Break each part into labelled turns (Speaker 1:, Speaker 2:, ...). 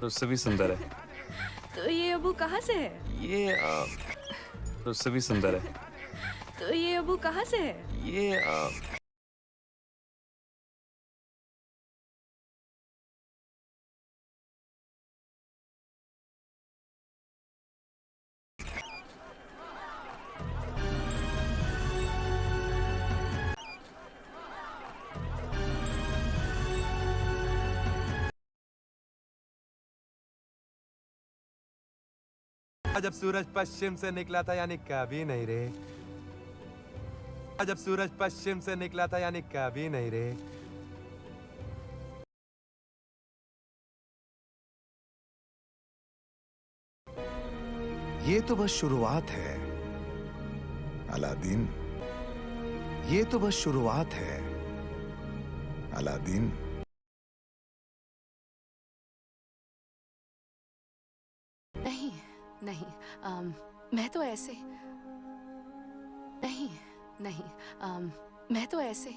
Speaker 1: उससे भी सुंदर है।
Speaker 2: तो ये अबू कहाँ से है?
Speaker 1: ये उससे भी सुंदर है।
Speaker 2: तो ये अबू कहाँ से है?
Speaker 1: ये
Speaker 3: जब सूरज पश्चिम से निकला था यानी कभी नहीं रे। जब सूरज पश्चिम से निकला था यानी कभी नहीं रे।
Speaker 4: ये तो बस शुरुआत है अलादीन, ये तो बस शुरुआत है अलादीन।
Speaker 5: नहीं नहीं, मैं तो ऐसे नहीं नहीं, मैं तो ऐसे।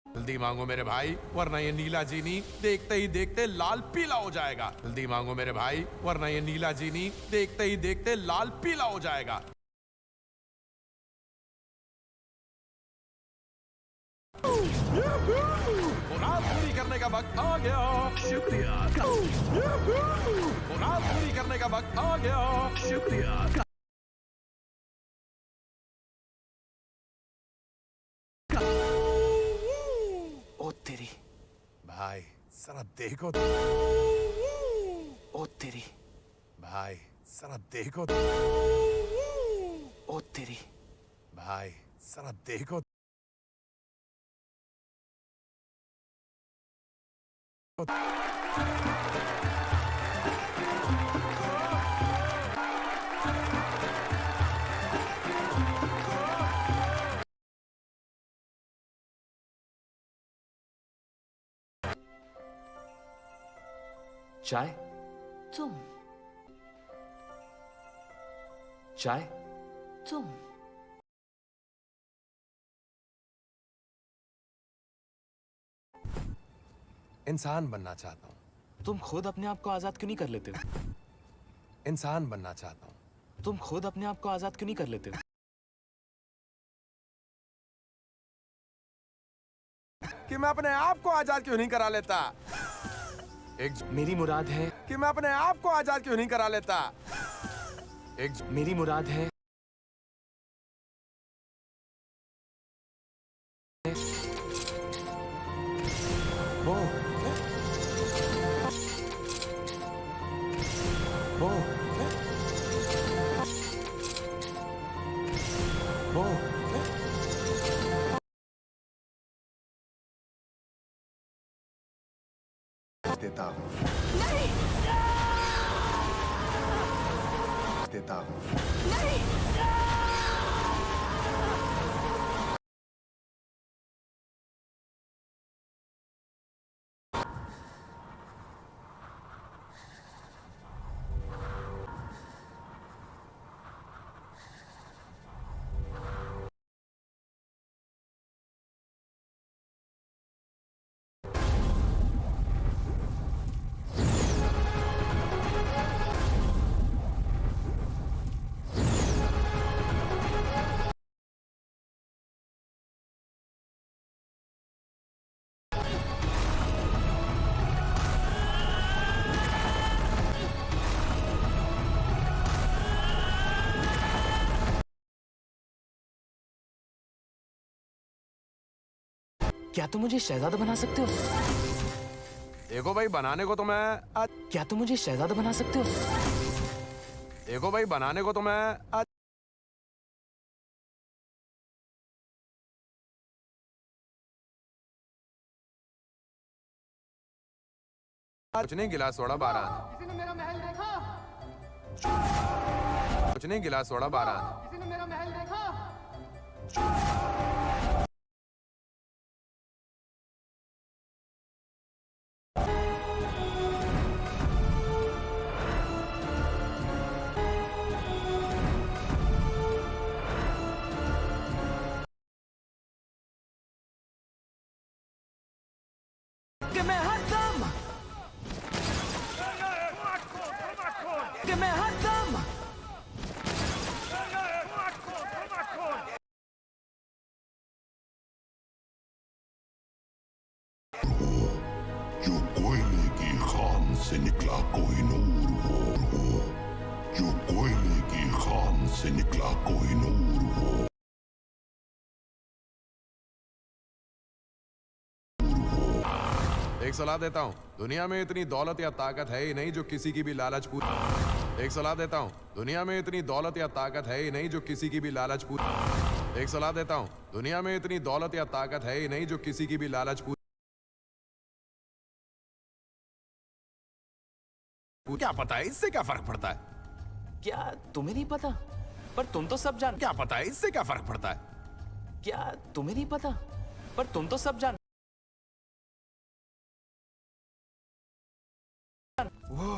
Speaker 3: जल्दी मांगो मेरे भाई, वरना ये नीला जीनी देखते ही देखते लाल पीला हो जाएगा। जल्दी मांगो मेरे भाई, वरना ये नीला जीनी देखते ही देखते लाल पीला हो जाएगा। मुराद पूरी करने का वक्त आ गया।
Speaker 6: शुक्रिया।
Speaker 3: मुराद पूरी करने का वक्त आ गया।
Speaker 6: शुक्रिया।
Speaker 4: ओ तेरी
Speaker 3: भाई जरा देखो।
Speaker 4: ओ तेरी
Speaker 3: भाई जरा देखो।
Speaker 4: ओ तेरी
Speaker 3: भाई जरा देखो।
Speaker 1: चाय
Speaker 5: तुम
Speaker 1: चाय
Speaker 5: तुम
Speaker 3: इंसान बनना चाहता हूँ।
Speaker 1: तुम खुद अपने आप को आजाद क्यों नहीं कर लेते हो?
Speaker 3: इंसान बनना चाहता हूँ।
Speaker 1: तुम खुद अपने आप को आजाद क्यों नहीं कर लेते हो?
Speaker 3: कि मैं अपने आप को आजाद क्यों नहीं करा लेता।
Speaker 1: मेरी मुराद है
Speaker 3: कि मैं अपने आप को आजाद क्यों नहीं करा लेता।
Speaker 1: मेरी मुराद है
Speaker 3: वो वो वो
Speaker 4: देता हूँ, देता हूँ।
Speaker 1: क्या तुम मुझे शहजादा बना सकते हो?
Speaker 3: देखो भाई बनाने को तो मैं
Speaker 1: क्या तुम मुझे शहजादा बना सकते हो?
Speaker 3: देखो भाई बनाने को तो मैं कुछ नहीं, गिलास सोडा 12।
Speaker 7: किसी ने मेरा महल देखा?
Speaker 3: कुछ नहीं, गिलास सोडा 12।
Speaker 7: किसी ने मेरा महल देखा?
Speaker 1: कि मैं हर दम कि मैं हर दम
Speaker 7: जो कोयले की खान से निकला कोई नूर हो, जो कोयले की खान से निकला कोई नूर हो।
Speaker 3: एक सलाह देता हूँ, दुनिया में इतनी दौलत या ताकत है ही नहीं जो किसी की भी लालच पूरी। एक सलाह देता हूँ, दुनिया में इतनी दौलत या ताकत है ही नहीं जो किसी की भी लालच पूरी। एक सलाह देता हूँ, दुनिया में इतनी दौलत या ताकत है ही नहीं जो किसी की भी लालच पूरी। क्या पता है इससे क्या फर्क पड़ता है?
Speaker 1: क्या तुम्हें नहीं पता? पर तुम तो सब जान।
Speaker 3: क्या पता है इससे क्या फर्क पड़ता है?
Speaker 1: क्या तुम्हें नहीं पता? पर तुम तो सब जान। वो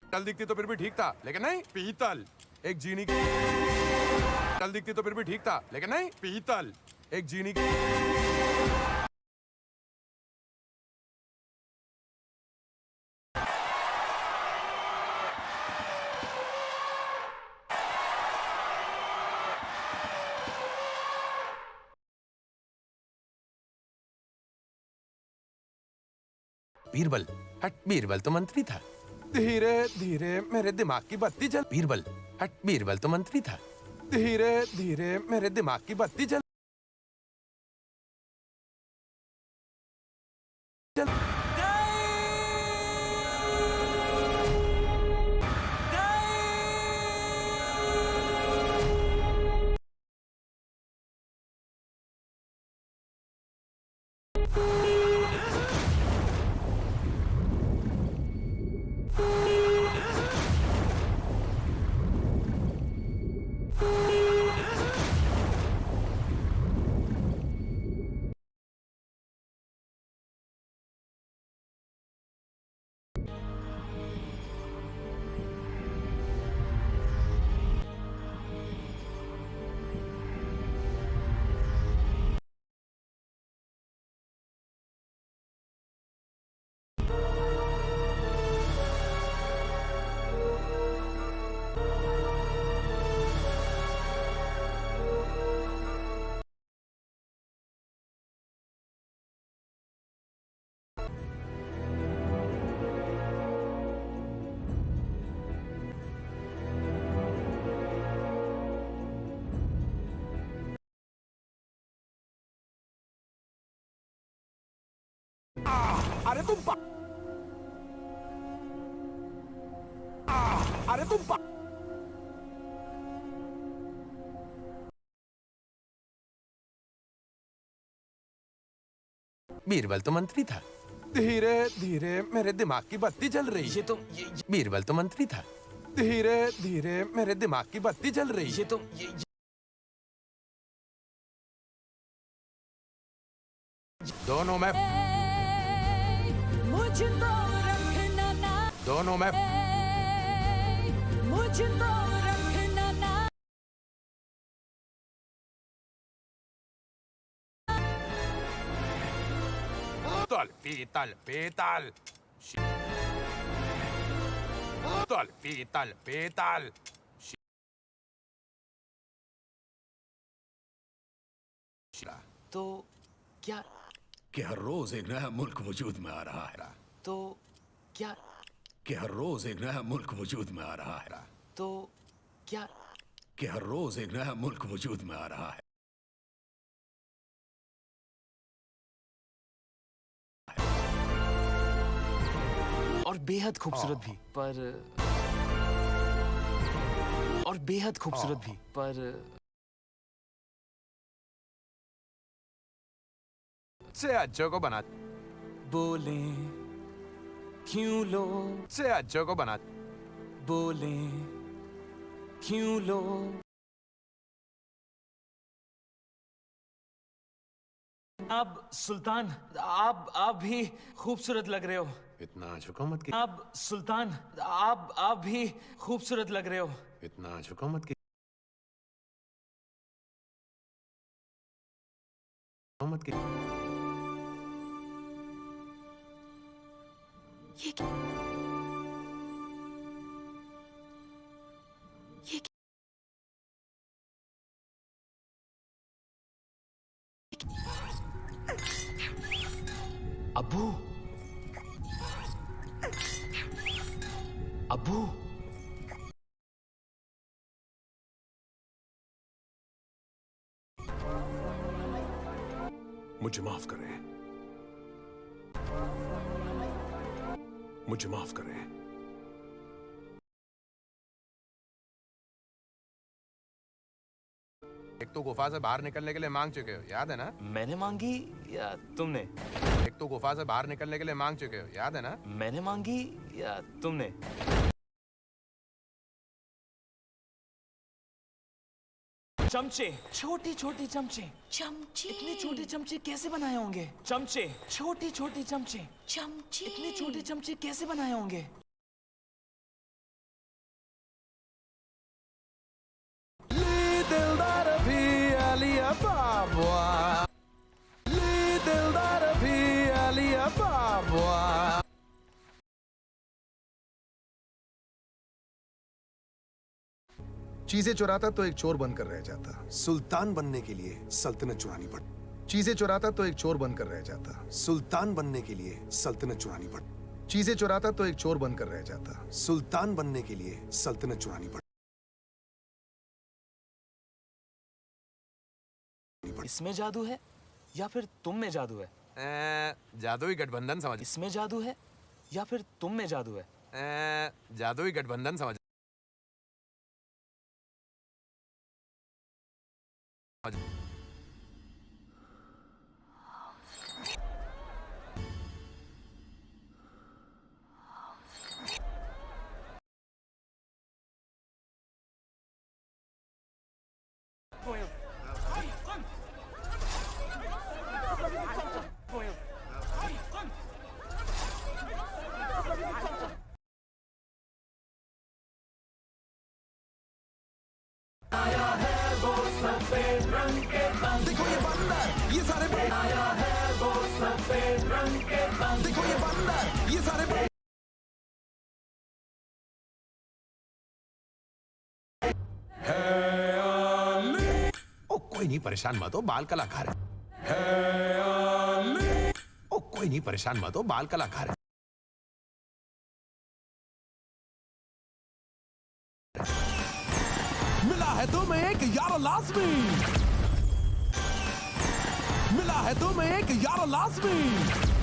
Speaker 3: कल दिखती तो फिर भी ठीक था, लेकिन नहीं, पीतल एक जीनी की। कल दिखती तो फिर भी ठीक था, लेकिन नहीं, पीतल एक जीनी की। बीरबल, हट, बीरबल तो मंत्री था। धीरे धीरे मेरे दिमाग की बत्ती जल। बीरबल, हट, बीरबल तो मंत्री था। धीरे धीरे मेरे दिमाग की बत्ती जल। अरे तुम अरे तुम बीरबल तो मंत्री था। धीरे धीरे मेरे दिमाग की बत्ती जल रही।
Speaker 1: ये तो
Speaker 3: बीरबल तो मंत्री था। धीरे धीरे मेरे दिमाग की बत्ती जल रही।
Speaker 1: ये तो
Speaker 3: दोनों में
Speaker 2: मुझको रखना ना,
Speaker 3: दोनों में
Speaker 2: मुझको रखना ना।
Speaker 3: पीतल पीतल पीतल पीतल पीतल पीतल।
Speaker 1: तो क्या
Speaker 6: कि हर रोज एक नया मुल्क वजूद में आ रहा है।
Speaker 1: तो क्या
Speaker 6: कि हर रोज एक नया मुल्क वजूद में आ रहा है।
Speaker 1: तो क्या
Speaker 6: कि हर रोज एक नया मुल्क वजूद में आ रहा है।
Speaker 1: और बेहद खूबसूरत भी, पर और बेहद खूबसूरत भी, पर
Speaker 3: से अच्छों को बना
Speaker 1: बोले क्यों लोग,
Speaker 3: से अच्छों को बना
Speaker 1: बोले क्यों लोग। अब सुल्तान, आप भी खूबसूरत लग रहे हो।
Speaker 3: इतना झुको मत कि
Speaker 1: आप सुल्तान, आप भी खूबसूरत लग रहे हो।
Speaker 3: इतना झुको मत कि मत कि
Speaker 5: ये क्या? ये क्या?
Speaker 1: अब्बू, अब्बू,
Speaker 6: मुझे माफ करें, मुझे माफ करें।
Speaker 3: एक तो गुफा से बाहर निकलने के लिए मांग चुके हो, याद है ना?
Speaker 1: मैंने मांगी या तुमने?
Speaker 3: एक तो गुफा से बाहर निकलने के लिए मांग चुके हो, याद है ना?
Speaker 1: मैंने मांगी या तुमने? चमचे, छोटी छोटी चमचे।
Speaker 5: चमचे।
Speaker 1: इतने छोटे चमचे कैसे बनाए होंगे? चमचे, छोटी छोटी चमचे।
Speaker 5: चमचे।
Speaker 1: इतने छोटे चमचे कैसे बनाए होंगे?
Speaker 4: चीजें चुराता तो एक चोर बनकर रह जाता,
Speaker 8: सुल्तान बनने के लिए सल्तनत चुरानी पड़
Speaker 4: चीजें चुराता तो एक चोर बनकर रह जाता,
Speaker 8: सुल्तान बनने के लिए सल्तनत चुरानी पड़
Speaker 4: चीजें चुराता तो एक चोर बनकर रह जाता,
Speaker 8: सुल्तान बनने के लिए सल्तनत चुरानी पड़
Speaker 1: इसमें जादू है या फिर तुम में जादू है?
Speaker 3: जादुई गठबंधन समझ
Speaker 1: इसमें जादू है या फिर तुम में जादू है?
Speaker 3: जादुई गठबंधन समझ ओ कोई नहीं, परेशान मत हो, बाल कलाकार है। ओ कोई नहीं, परेशान मत हो, बाल कलाकार है।
Speaker 9: मिला है तुम्हें एक यार लाजमी, मिला है तुम्हें एक यार लाजमी।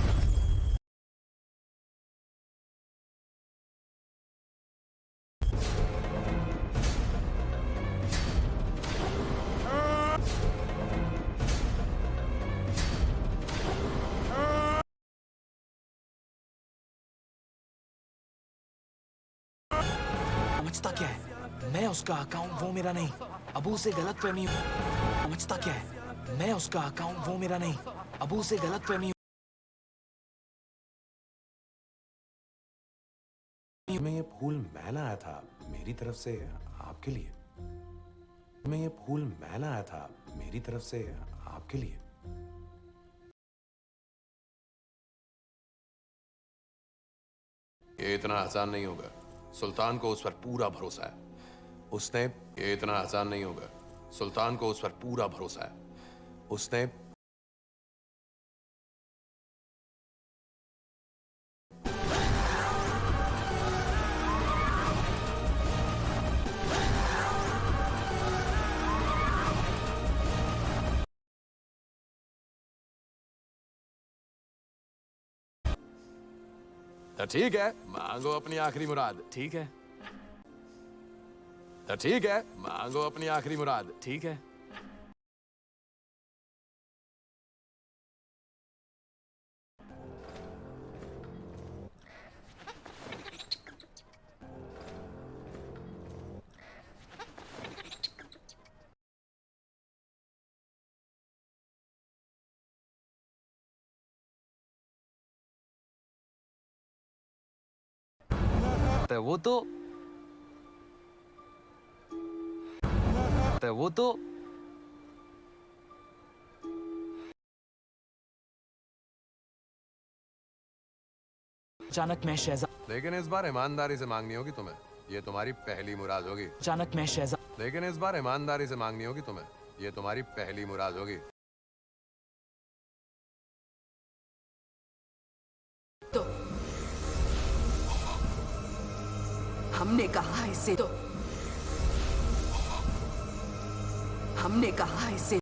Speaker 1: समझता क्या है? मैं उसका अकाउंट, वो मेरा नहीं। अबू से गलतफहमी। समझता क्या है? मैं उसका अकाउंट, वो मेरा नहीं। अबू से गलतफहमी।
Speaker 3: मैं ये फूल मैं लाया था मेरी तरफ से आपके लिए। मैं ये फूल मैं लाया था मेरी तरफ से आपके लिए। ये इतना आसान नहीं होगा। सुल्तान को उस पर पूरा भरोसा है। उसने ये इतना आसान नहीं होगा। सुल्तान को उस पर पूरा भरोसा है। उसने तो ठीक है, मांगो अपनी आखिरी मुराद।
Speaker 1: ठीक है,
Speaker 3: तो ठीक है, मांगो अपनी आखिरी मुराद।
Speaker 1: ठीक है। वो तो अचानक मैं शहजादा
Speaker 3: लेकिन इस बार ईमानदारी से मांगनी होगी तुम्हें, ये तुम्हारी पहली मुराद होगी।
Speaker 1: अचानक मैं शहजादा
Speaker 3: लेकिन इस बार ईमानदारी से मांगनी होगी तुम्हें, ये तुम्हारी पहली मुराद होगी।
Speaker 5: तो हमने कहा इसे, तो हमने कहा इसे,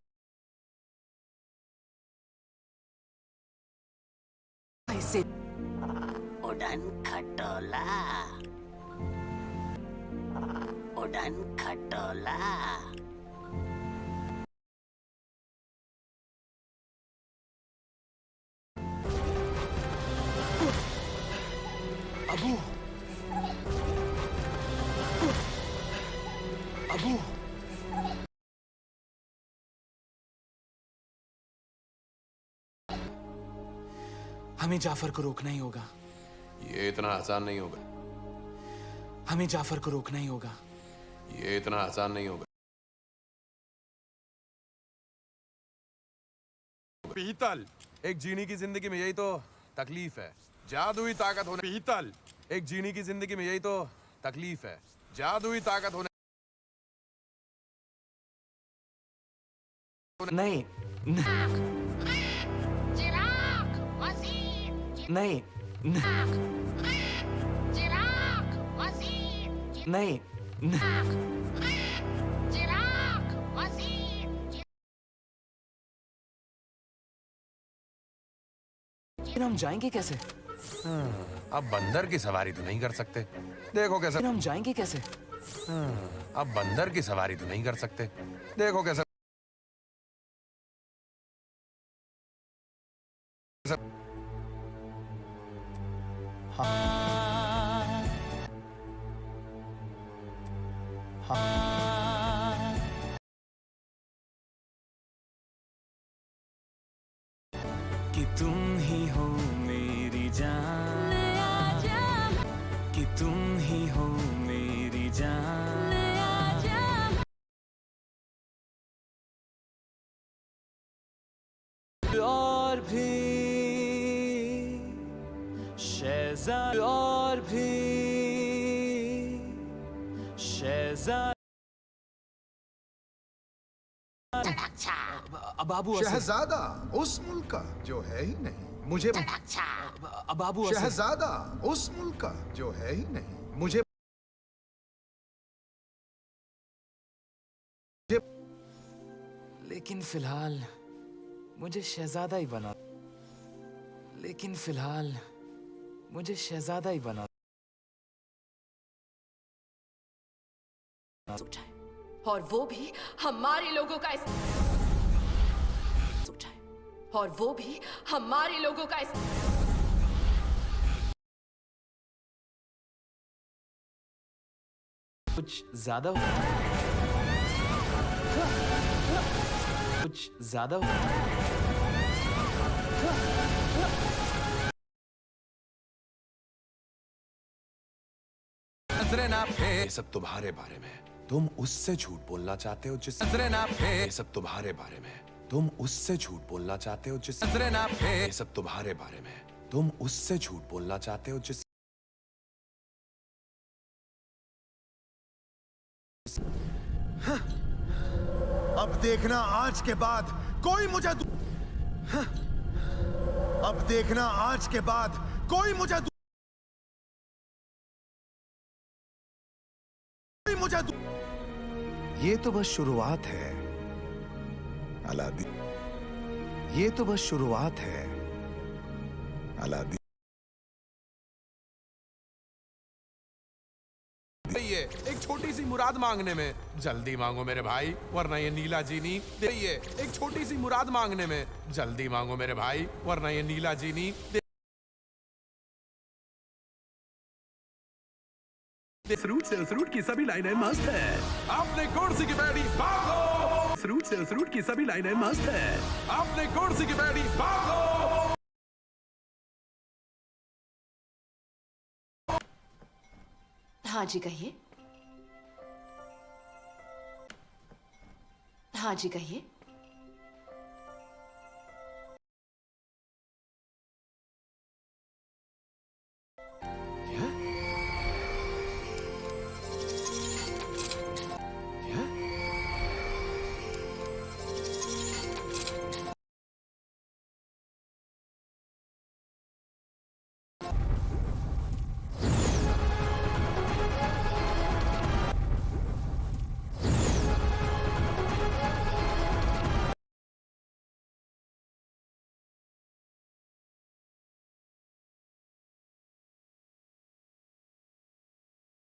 Speaker 5: इसे
Speaker 10: उड़न खटोला, उड़न खटोला।
Speaker 1: अबू अबू हमें जाफर को रोकना ही होगा।
Speaker 3: ये इतना आसान नहीं होगा,
Speaker 1: हमें जाफर को रोकना ही होगा।
Speaker 3: ये इतना आसान नहीं होगा। पीतल, एक जीनी की जिंदगी में यही तो तकलीफ है, जादुई ताकत होने। पीतल, एक जीनी की जिंदगी में यही तो तकलीफ है, जादुई ताकत होने।
Speaker 1: नहीं नहीं नहीं हम जाएंगे कैसे?
Speaker 3: अब बंदर की सवारी तो नहीं कर सकते, देखो कैसे।
Speaker 1: हम जाएंगे कैसे?
Speaker 3: अब बंदर की सवारी तो नहीं कर सकते, देखो कैसे।
Speaker 1: कि तुम ही हो मेरी जान, कि तुम ही हो मेरी जान, और भी शहजाद, और भी शहजाद। बाबू
Speaker 4: शहजादा उस मुल्क का जो है ही नहीं, मुझे
Speaker 1: बाबू
Speaker 4: शहजादा उस मुल्क का जो है ही नहीं, मुझे
Speaker 1: लेकिन फिलहाल मुझे शहजादा ही बना, लेकिन फिलहाल मुझे शहजादा ही बना।
Speaker 5: और वो भी हमारे लोगों का और वो भी हमारे लोगों का
Speaker 1: कुछ ज्यादा कुछ ज्यादा
Speaker 3: ये सब तुम्हारे बारे में, तुम उससे झूठ बोलना चाहते हो जिस ये सब तुम्हारे बारे में, तुम उससे झूठ बोलना चाहते हो जिस ये सब तुम्हारे बारे में, तुम उससे झूठ बोलना चाहते हो जिस
Speaker 8: अब देखना आज के बाद कोई मुझे अब देखना आज के बाद कोई मुझे
Speaker 4: ये तो बस शुरुआत है अलादीन, ये तो बस शुरुआत है अलादीन।
Speaker 3: एक छोटी सी मुराद मांगने में, जल्दी मांगो मेरे भाई वरना ये नीला जीनी देखिए। एक छोटी सी मुराद मांगने में, जल्दी मांगो मेरे भाई वरना ये नीला जीनी
Speaker 6: फ्रूट से फ्रूट की सभी लाइनें मस्त है।
Speaker 3: आपने कुर्सी की बैठी भागो,
Speaker 6: फ्रूट से फ्रूट की सभी लाइनें मस्त है।
Speaker 3: आपने कुर्सी की बैठी भागो।
Speaker 5: हाँ जी कहिए। हाँ जी कहिए।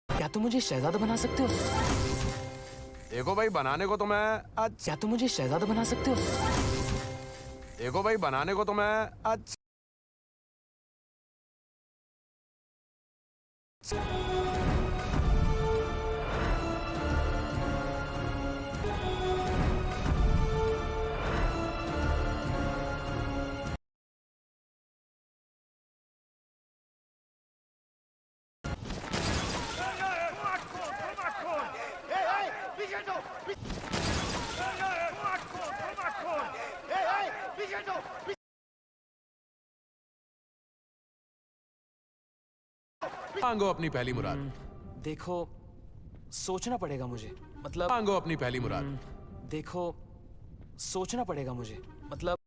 Speaker 1: क्या तुम मुझे शहजादा बना सकते हो?
Speaker 3: देखो भाई, बनाने को तो मैं आज
Speaker 1: क्या तुम मुझे शहजादा बना सकते हो?
Speaker 3: देखो भाई, बनाने को तो मैं आज मांगो अपनी पहली मुराद।
Speaker 1: देखो, सोचना पड़ेगा मुझे। मतलब
Speaker 3: मांगो अपनी पहली मुराद।
Speaker 1: देखो, सोचना पड़ेगा मुझे। मतलब